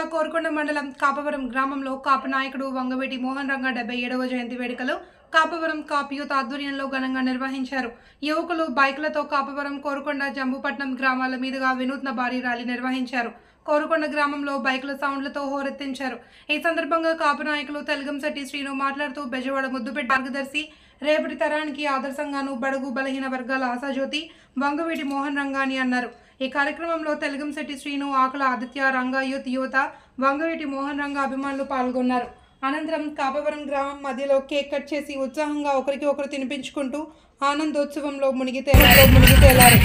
జిల్లా కోరుకొండ మండలం కాపవరం గ్రామంలో కాపు నాయకుడు వంగవేటి మోహన్ రంగ 77వ జయంతి వేడుకలు కాపవరం కాపు యూత్ ఆధ్వర్యంలో ఘనంగా నిర్వహించారు. యువకులు బైకులతో కాపవరం, కోరుకొండ, జంబుపట్నం గ్రామాల మీదుగా వినూత్న భారీ ర్యాలీ నిర్వహించారు. కోరుకొండ గ్రామంలో బైకుల సౌండ్లతో హోరెత్తించారు. ఈ సందర్భంగా కాపు నాయకులు తెలగంశెట్టి శ్రీను మాట్లాడుతూ బెజవాడ ముద్దుబిడ్డ మార్గదర్శి, రేపటి తరానికి ఆదర్శంగాను బడుగు బలహీన వర్గాల ఆశాజ్యోతి వంగవేటి మోహన్ రంగాని అన్నారు. ఈ కార్యక్రమంలో తెలగంశెట్టి శ్రీను, ఆకుల ఆదిత్య, రంగ యూత్ యువత, వంగవేటి మోహన్ రంగ అభిమానులు పాల్గొన్నారు. అనంతరం కాపవరం గ్రామం మధ్యలో కేక్ కట్ చేసి ఉత్సాహంగా ఒకరికి ఒకరు తినిపించుకుంటూ ఆనందోత్సవంలో మునిగి తేలారు.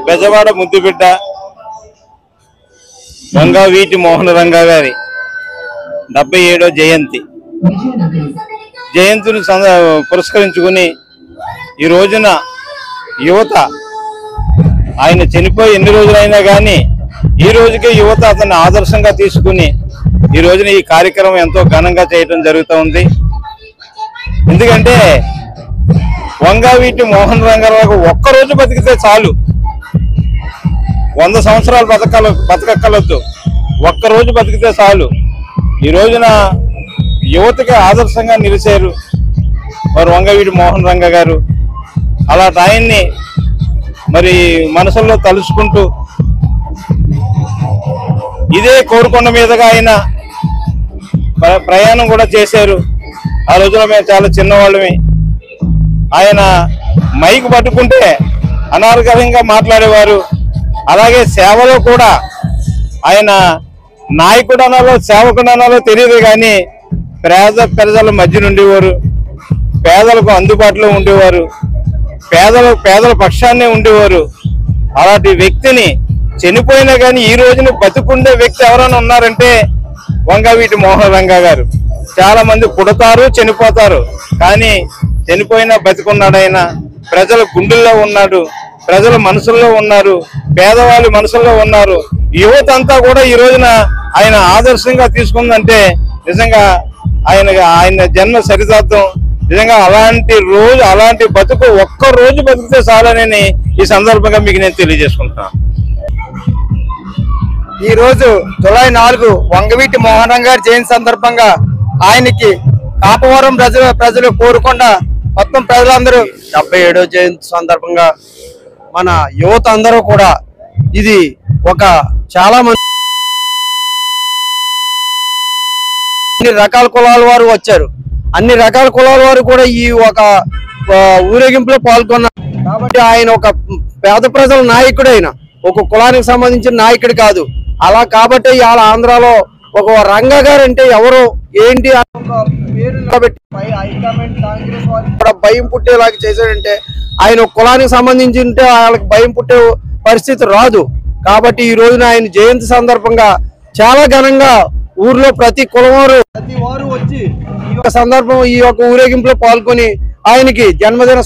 బెజవాడ ముద్దుబిడ్డ వంగవీటి మోహన్ రంగ గారి 77వ జయంతిని పురస్కరించుకుని ఈ రోజున యువత, ఆయన చనిపోయి ఎన్ని రోజులైనా కానీ ఈ రోజుకే యువత అతన్ని ఆదర్శంగా తీసుకుని ఈ రోజున ఈ కార్యక్రమం ఎంతో ఘనంగా చేయడం జరుగుతుంది. ఎందుకంటే వంగవీటి మోహన్ రంగారావు ఒక్కరోజు బతికితే చాలు, 100 సంవత్సరాలు బతకక్కలొద్దు, ఒక్కరోజు బతికితే చాలు. ఈ రోజున యువతకి ఆదర్శంగా నిలిచారు మరి వంగవీటి మోహన్ రంగ గారు. అలాంటి ఆయన్ని మరి మనసుల్లో తలుచుకుంటూ ఇదే కోరుకొండ మీదుగా ఆయన ప్రయాణం కూడా చేశారు. ఆ రోజున మేము చాలా చిన్నవాళ్ళమే. ఆయన మైక్ పట్టుకుంటే అనార్గళంగా మాట్లాడేవారు. అలాగే సేవలో కూడా ఆయన నాయకుడు అనాలో సేవకుడు అనాలో తెలియదు కానీ ప్రజల మధ్య ఉండేవారు, పేదలకు అందుబాటులో ఉండేవారు, పేదల పక్షాన్నే ఉండేవారు. అలాంటి వ్యక్తిని చనిపోయినా కానీ ఈ రోజున బతుకుండే వ్యక్తి ఎవరైనా ఉన్నారంటే వంగవీటి మోహన్ రంగా గారు. చాలా మంది పుడతారు, చనిపోతారు, కానీ చనిపోయినా బతికున్నాడు. ఆయన ప్రజల గుండెల్లో ఉన్నాడు, ప్రజల మనసుల్లో ఉన్నారు, పేదవాళ్ళ మనసుల్లో ఉన్నారు. యువత అంతా కూడా ఈ రోజున ఆయన ఆదర్శంగా తీసుకుందంటే నిజంగా ఆయన జన్మ సరితార్థం. నిజంగా అలాంటి బతుకు ఒక్క రోజు బతికితే చాలనని ఈ సందర్భంగా మీకు నేను తెలియజేసుకుంటున్నాను. ఈ రోజు జూలై 4 వంగవీటి మోహన్ రంగా గారి జయంతి సందర్భంగా ఆయనకి కాపవరం ప్రజలు కోరుకుండా మొత్తం ప్రజలందరూ 77వ జయంతి సందర్భంగా మన యువత అందరూ కూడా ఇది ఒక చాలా మంది అన్ని రకాల కులాల వారు వచ్చారు. అన్ని రకాల కులాల వారు కూడా ఈ ఒక ఊరేగింపులో పాల్గొన్నారు. కాబట్టి ఆయన ఒక పేద ప్రజల నాయకుడు, ఆయన ఒక కులానికి సంబంధించిన నాయకుడు కాదు. అలా కాబట్టి ఇవాళ ఆంధ్రాలో ఒక రంగా గారు అంటే ఎవరు ఏంటి కూడా భయం పుట్టేలాగా చేశాడంటే ఆయన కులానికి సంబంధించి ఉంటే వాళ్ళకి భయం పుట్టే పరిస్థితి రాదు. కాబట్టి ఈ రోజున ఆయన జయంతి సందర్భంగా చాలా ఘనంగా ఊర్లో ప్రతి వారు వచ్చి ఈ సందర్భం ఈ యొక్క ఊరేగింపులో పాల్గొని ఆయనకి జన్మదిన